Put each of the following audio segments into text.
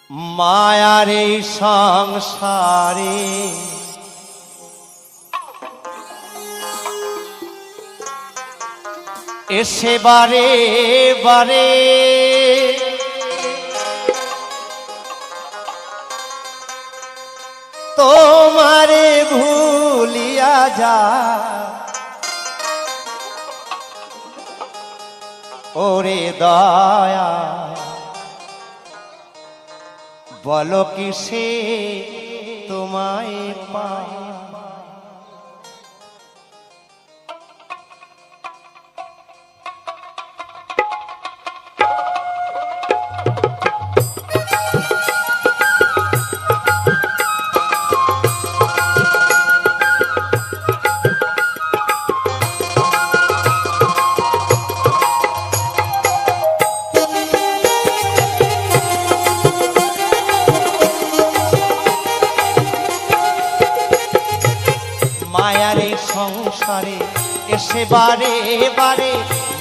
মায়ার এই সংসারে এসে বারে বারে তোমারে ভুলিয়া যা ওরে দয়া বলো কিসে তোমায় পাই মায়ার এই সংসারে এসে বারে বারে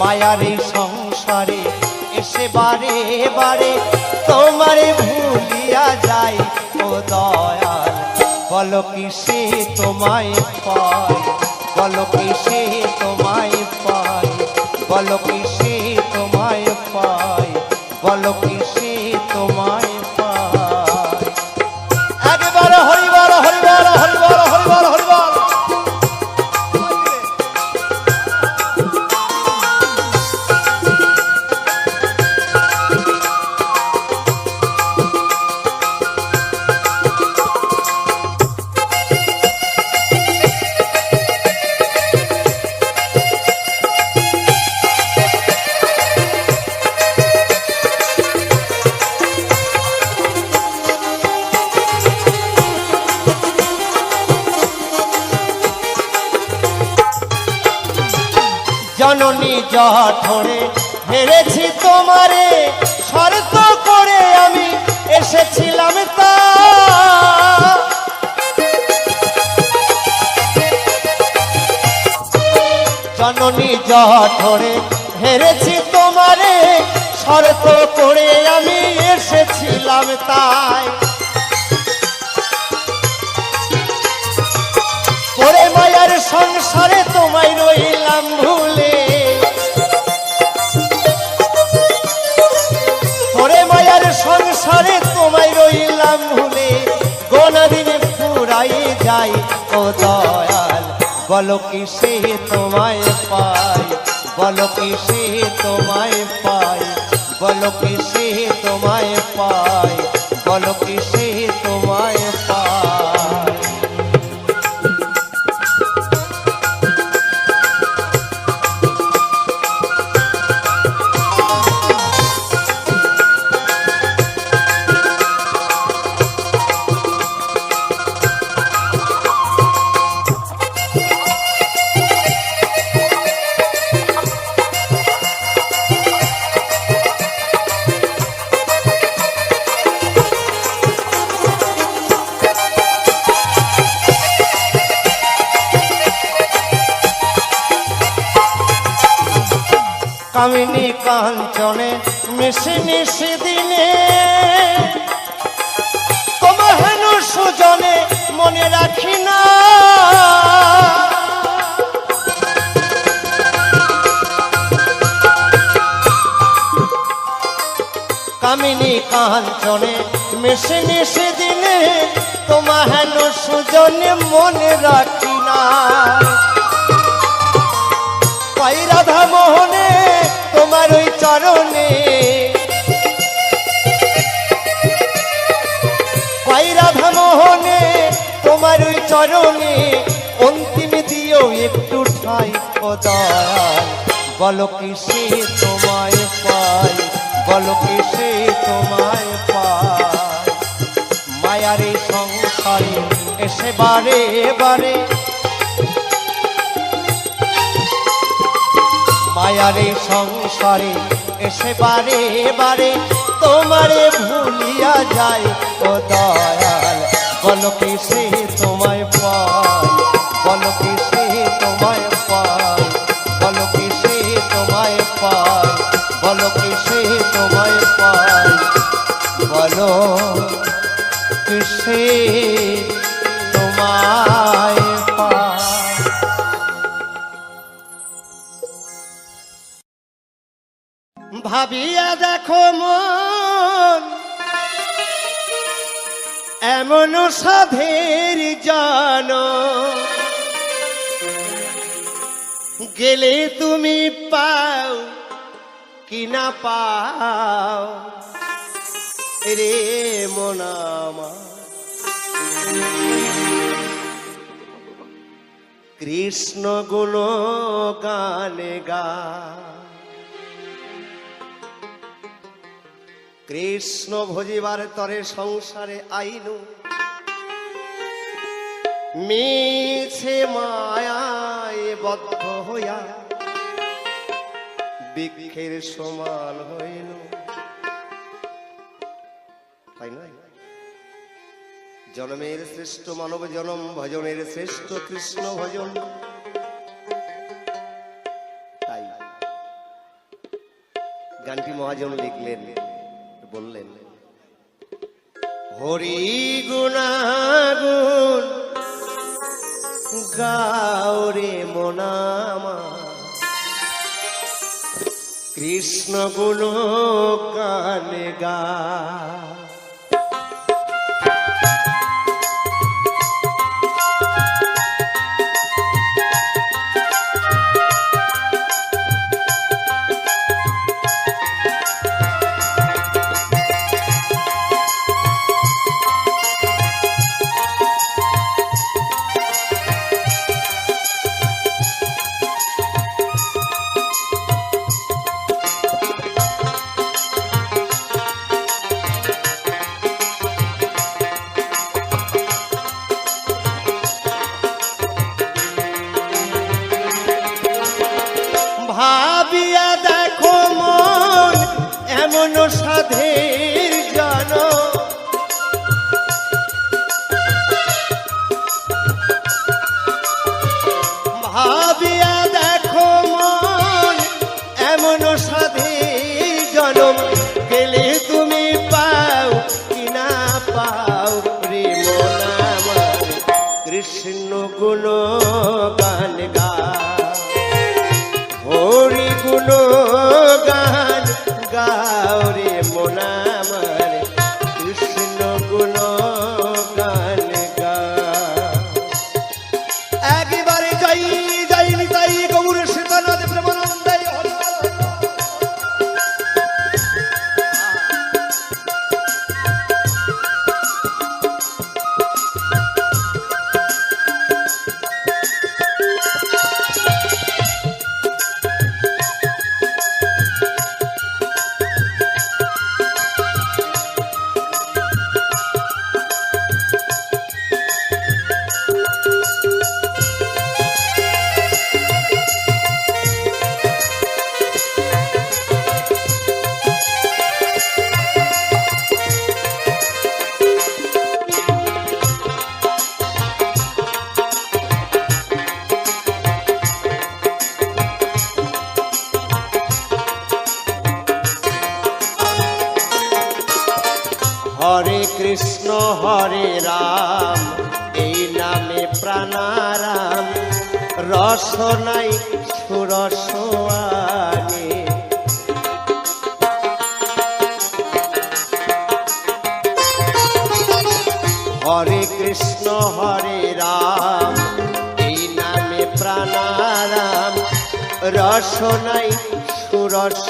মায়ার এই সংসারে এসে বারে বারে তোমারে ভুলিয়া যাই ও দয়াল বলো কিসে তোমায় পাই বলো কিসে তোমায় পাই বলো কিসে তোমায় পাই বলো কিসে তোমায় পাই একবার হরিবল হরিবল হরিবল হরিবল হরিবল জননী জঠরে হেরেছি তোমারে শর্ত করে আমি এসেছিলাম তা জননী জঠরে হেরেছি তোমারে শর্ত করে আমি এসেছিলাম তাই ওরে মায়ার সংসারে তোমায় রইলাম ভুলে ওরে মায়ার সংসারে তোমায় রইলাম ভুলে গোনা দিনে ফুরাই যাই ও দয়াল বলো কিসে তোমায় পাই বলো কিসে তোমায় পাই বলো কিসে তোমায় পাই বলো কিসে তোমায় পাই কামিনী কাঞ্চনে মিশে মিশে দিনে তোমার হেন সুজনে মনে রাখি না কামিনী কাঞ্চনে মিশে মিশে দিনে তোমার হেন সুজনে মনে রাখি না পাই রাধা মোহনে তোমার ওই চরণে পাই রাধা মোহনে তোমার ওই চরণে অন্তিম দিও একটু ঠাই ও দয়াল বলো কিসে তোমায় পাই বলো কিসে তোমায় পাই মায়ার এই সংসারে এসে বারে বারে মায়ার এই সংসারে এসে বারে বারে তোমারে ভুলিয়া যায় ও দয়াল বলো কিসে তোমায় পাই বলো কিসে তোমায় পাই বলো কিসে তোমায় পাই বলো কিসে তোমায় পাই বলো ইচ্ছে তোমায় ভাবিয়া দেখো মন এমন সাধের জন গেলে তুমি পাও কি না পাও রে মন আমার কৃষ্ণ গুণ গানে গা কৃষ্ণ ভজিবার তরে সংসারে আইনু মিছে মায়ায় বদ্ধ হইয়া বৃক্ষের সমান হইল তাই নয় জন্মের শ্রেষ্ঠ মানব জনম ভজনের শ্রেষ্ঠ কৃষ্ণ ভজন তাই গানটি মহাজন লিখলেন বললেন হরি গুণাগুণ গাওরে মনামা কৃষ্ণ গুণ গানে গা ভাবিয়া দেখো মন এমন সাধের জন ভাবিয়া দেখো মন এমন সাধের জনম গেলে তুমি পাও কি না পাও রে মন আমার কৃষ্ণ গুণ গান গা হরি গুণ গান গাওরে মন আমার কৃষ্ণ গুণ গান গা একেবারে যাই যাইনি তাই গৌর সীতানাথ প্রেমানন্দে হরে কৃষ্ণ হরে রাম এই নামে প্রাণারাম রস নাই সুরস আনে হরে কৃষ্ণ হরে রাম এই নামে প্রাণারাম রস নাই সুরস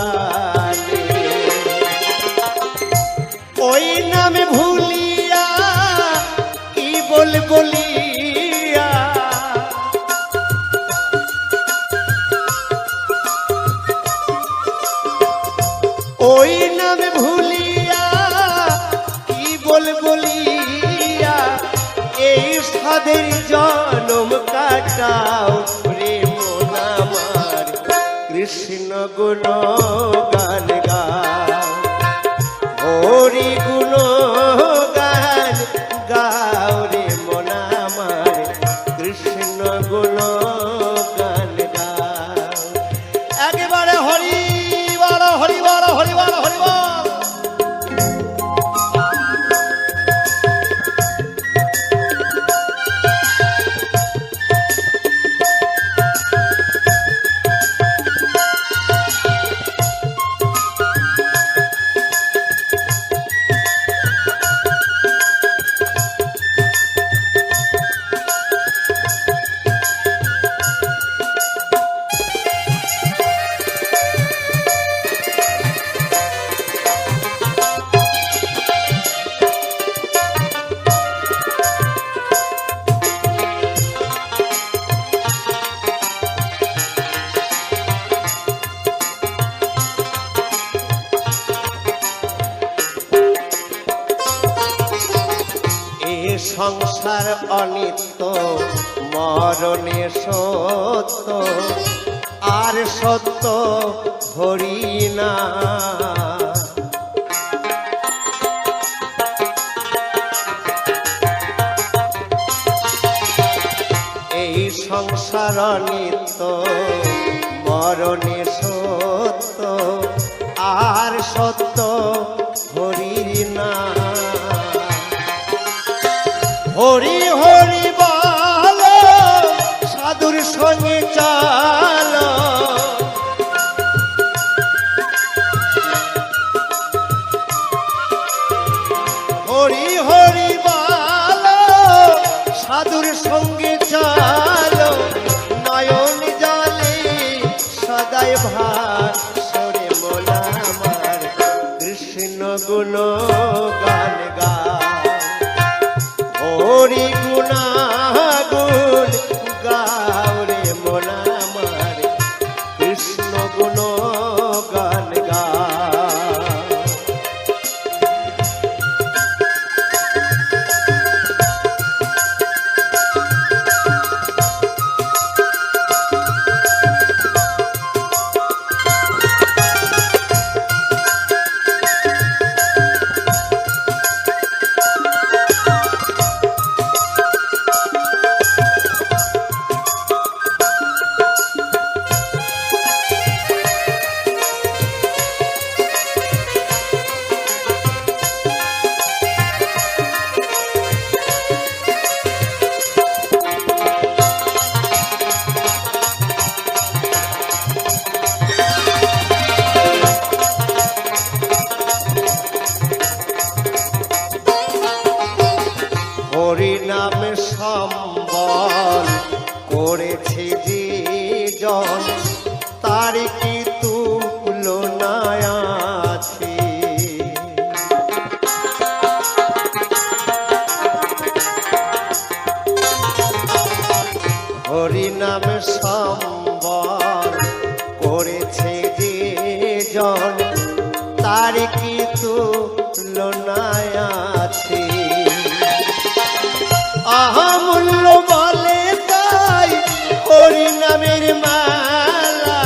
আনে ওই নামে ভুলিয়া কি বলিয়া ওই নামে ভুলিয়া কি বলিয়া এই সাধের জনম কাটাও রে মন আমার কৃষ্ণ গুণ গান গাও হরি গুণ গান গাওরে মন আমার কৃষ্ণ গুণ গান গাও একেবারে হরি বল হরি বল হরি বল হরি বল সংসার অনিত্য মরণে সত্য আর সত্য হরি না। এই সংসার অনিত্য মরণে সত্য আর সত্য হরির না। হরি হরি বল সাধুর সঙ্গে চাল, হরি হরি বল সাধুর সঙ্গে চাল, নয়ন জলে সদাই ভাসরে মন আমার কৃষ্ণ গুণ গান গা। হরি গুণাগুণ গাওরে মন আমার কৃষ্ণ গুণ গান গা। হরি নামে সম্বল করেছে যে জন, তার কি তুলনা আছে। হরি নামে সম্বল করেছে যে জন, তার কি তুলনা আছে। আহামূল্য বলে তাই হরি নামের মালা,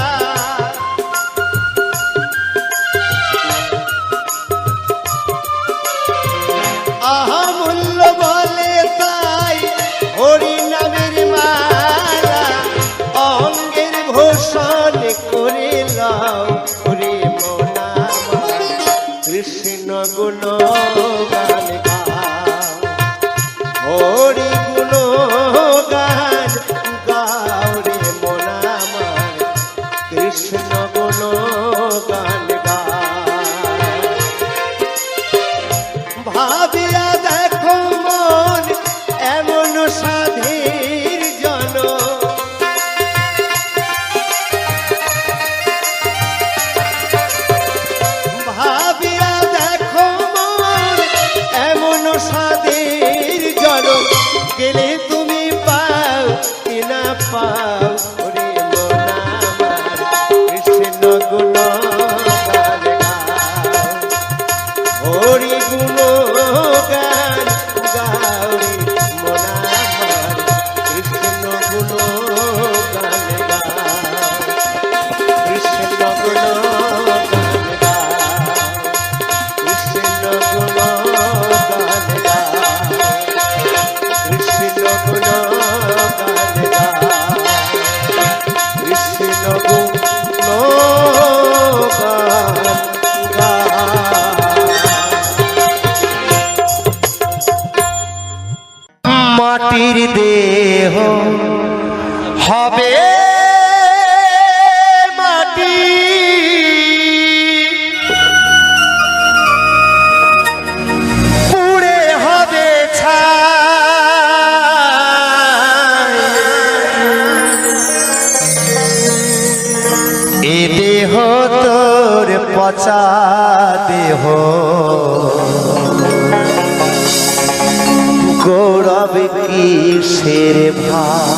আহামূল্য বলে তাই হরি নামের মালা, অঙ্গের ভূষণ করে লাও হরি মন আমার কৃষ্ণ গুণ গান গা। হরি গুণ গান গাওরে মন আমার কৃষ্ণ গুণ গান গা। ভাবিয়া দেখো মন এমন সাধীর জন, ভাবিয়া দেখো মন এমন সাধীর জন, গেলে তুমি পাও কি না পাও হরি মন আমার কৃষ্ণ গুণ গান গা। হরি গুণ গান গাওরে মন আমার কৃষ্ণ গুণ গান গা। কৃষ্ণ গুণ গান গা, কৃষ্ণ গুণ গান গা, কৃষ্ণ গুণ গান গা, কৃষ্ণ গুণ গান গা। মাটির দেহ হবে মাটি, পুড়ে হবে ছাই। এ দেহ তোর পচা দেহ, গৌরব কিসের ভাই।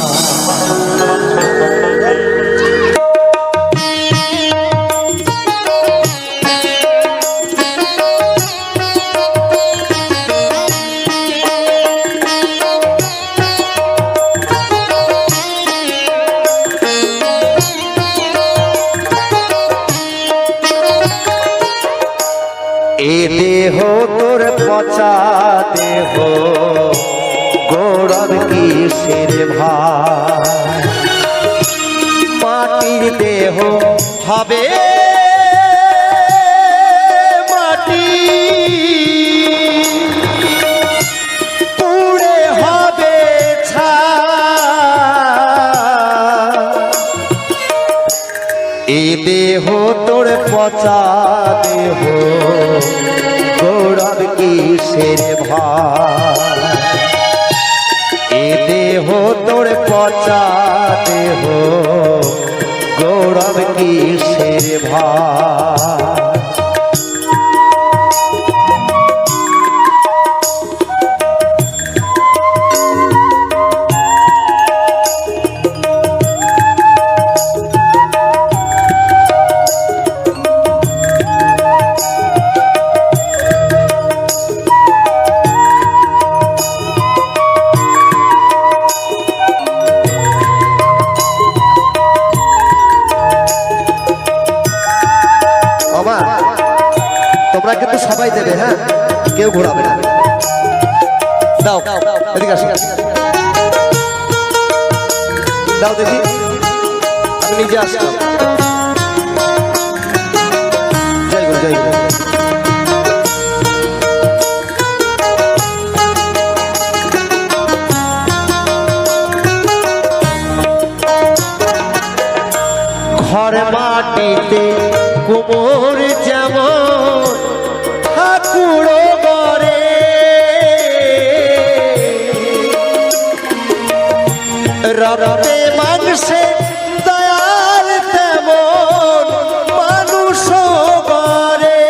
তোর পচা দেহ গৌরব কিসের ভাই মাটির দেহ হবে মাটি পুড়ে হবে এই দেহ তোর পচা দেহ গৌরব কিসের ভাই এ দেহ তোর পচা দেহ গৌরব কিসের ভাই তোমরা কিন্তু সবাই দেবে হ্যাঁ কেউ ঘোরাবে না দাও এদিকে আসো দাও দেখি আমি নিজে আসলাম জয় গুরু জয় গুরু ঘর মাটিতে কুমোর যেমন ঠাকুর গড়ে রক্তে মাংসে দয়াল তেমন মানুষ গড়ে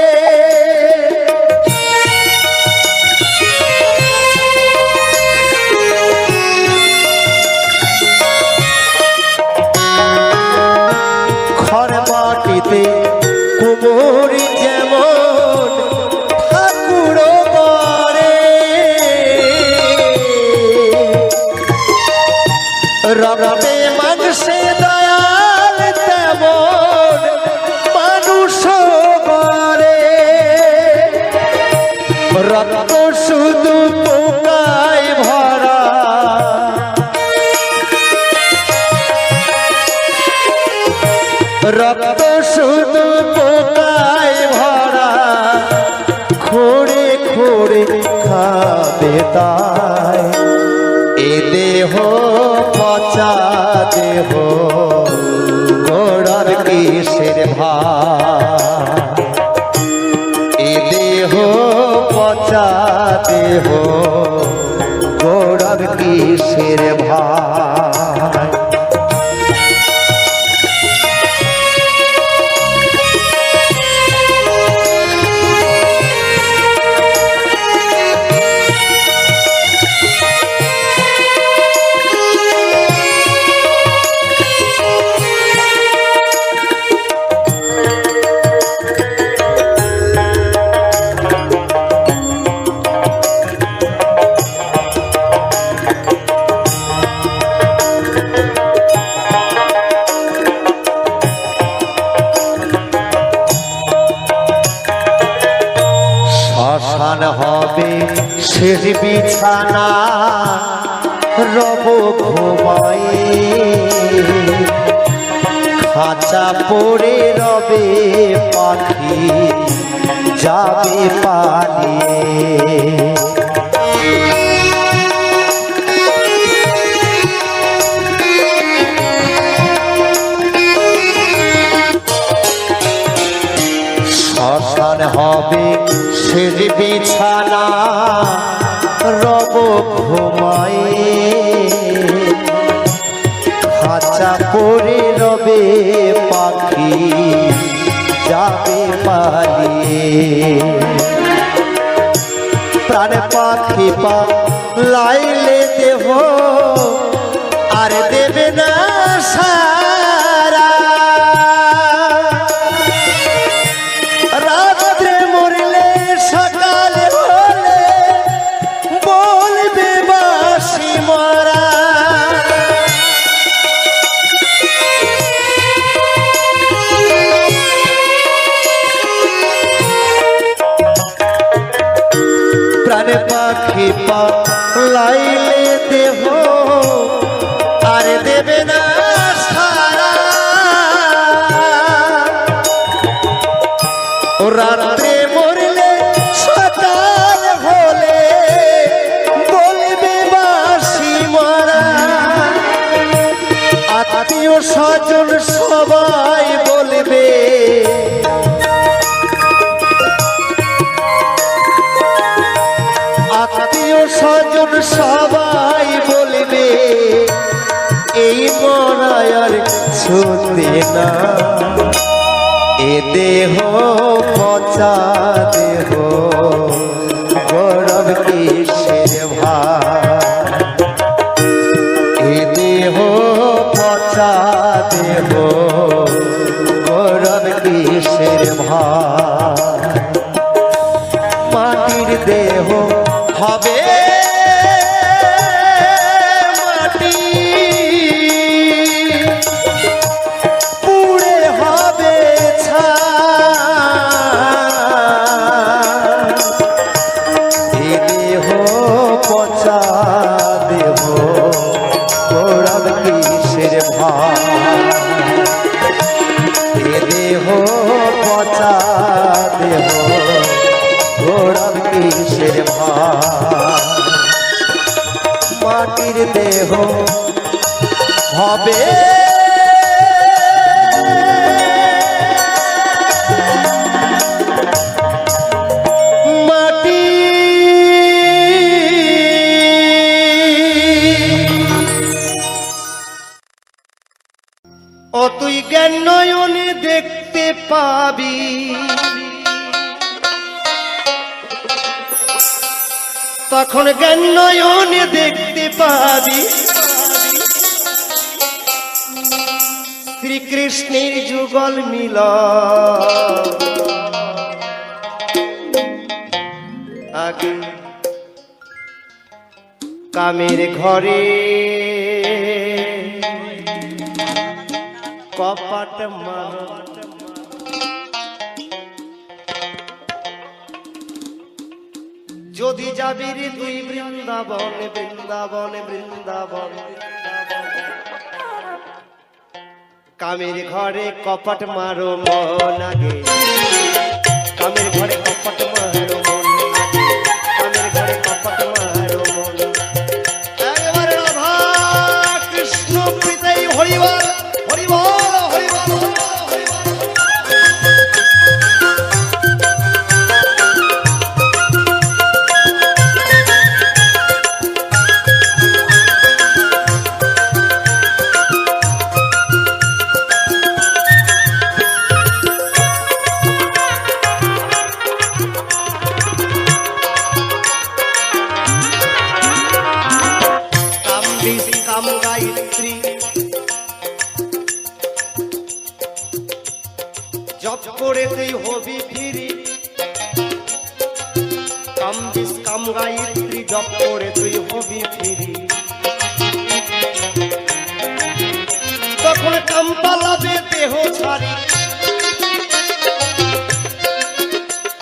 ঘর মাটিতে কুমোর যেমন ঠাকুর গড়ে রক্তে মাংসে দয়াল তেমন মানুষ গড়ে রক্ত শুধু পোকায় ভরা রক্ত শুধু পোকায় ভরা খোড়ে খোড়ে খাবে তাই এ দেহ পচা দেহ গৌরব কিসের ভাই এ দেহ পচা দেহ গৌরব কিসের ভাই শ্মশান হবে শেষ বিছানা রব ঘুমায়ে খাঁচা পড়ে রবে পাখি যাবে পালিয়ে শ্মশান হবে শেষ বিছানা রব ঘুমায়ে খাঁচা পড়ে রবে পাখি যাবে পালিয়ে প্রাণ পাখি পা লাইলে দেহ আর দেবে না সারা রাত্রে মরলে সকালে হলে বলবে বাসি মরা প্রাণ পাখি পালাইলে দেহ আর দেবে না সারা। ও রাত্রে মরলে সকাল হলে বলবে বাসি মারা। আত্মীয় স্বজন সবাই বলবে আত্মীয় স্বজন সবাই বলবে এই মরায় আর ছুটে না। এ দেহ পচা দেহ গৌরব কিসের ভাই। এ দেহ পচা দেহ গৌরব কিসের ভাই। মাটির দেহ হবে মাটি পুড়ে হবে ছাই। এ দেহ পচা দেহ গৌরব কিসের ভাই। এ দেহ পচা দেহ গৌরব কিসের ভাই। মাটির দেহ হবে মাটি। ও তুই জ্ঞান নয়নে দেখতে পাবি তখন জ্ঞান নয়নে দেখতে পাবি শ্রীকৃষ্ণের যুগল মিল। আগে কামের ঘরে কপাট মার। যদি যাবি রে তুই বৃন্দাবন বৃন্দাবন বৃন্দাবন। কামের ঘরে কপট মারো মন আগে। কামের ঘরে কপট মারো মন আগে। কামের ঘরে কপট মারো মন। একবার রাধা কৃষ্ণ প্রীতাই হরিবল হরিবল হরিবল হরিবল। কাম গায়ত্রী জপ করে তুই হবি ফিরি। কাম গায়ত্রী জপ করে তুই হবি ফিরি। তখন কাম পালাবে দেহ ছাড়ি।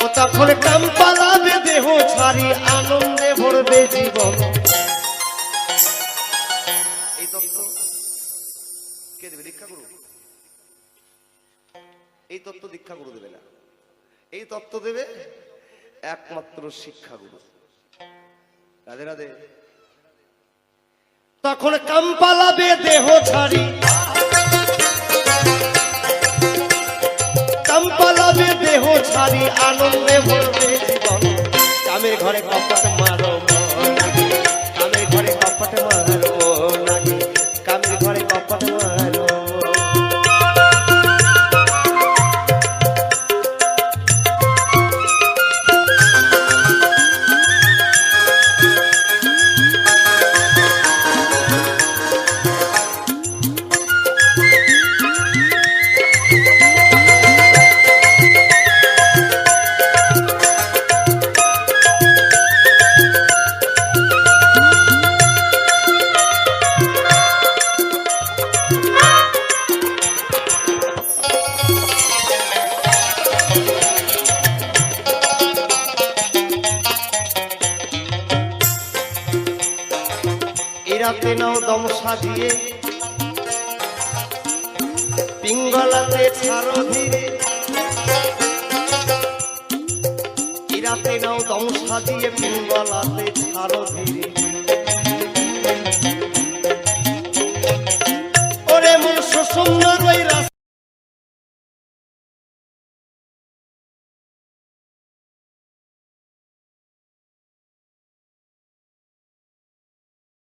ও তখন কাম পালাবে দেহ ছাড়ি আনন্দে ভরবে জীবন। এই তত্ত্ব কে দেবে? দীক্ষা গুরু। এই তত্ত্ব দীক্ষা গুরু দেবে না। এই তত্ত্ব দেবে একমাত্র শিক্ষা গুরু। রাধে রাধে। তখন কাম পালাবে দেহ ছাড়ি। কাম পালাবে দেহ ছাড়ি আনন্দে ভরবে জীবন। কামের ঘরে কপট মারো মন আগে। কামের ঘরে কপট মারো মন আগে। কামের ঘরে কপট মারো। রাতে নাও দম সাজিয়ে পিঙ্গলাতে ছাড়ো ধীরে এই রাতে নাও দম সাজিয়ে পিঙ্গলাতে ছাড়ো ধীরে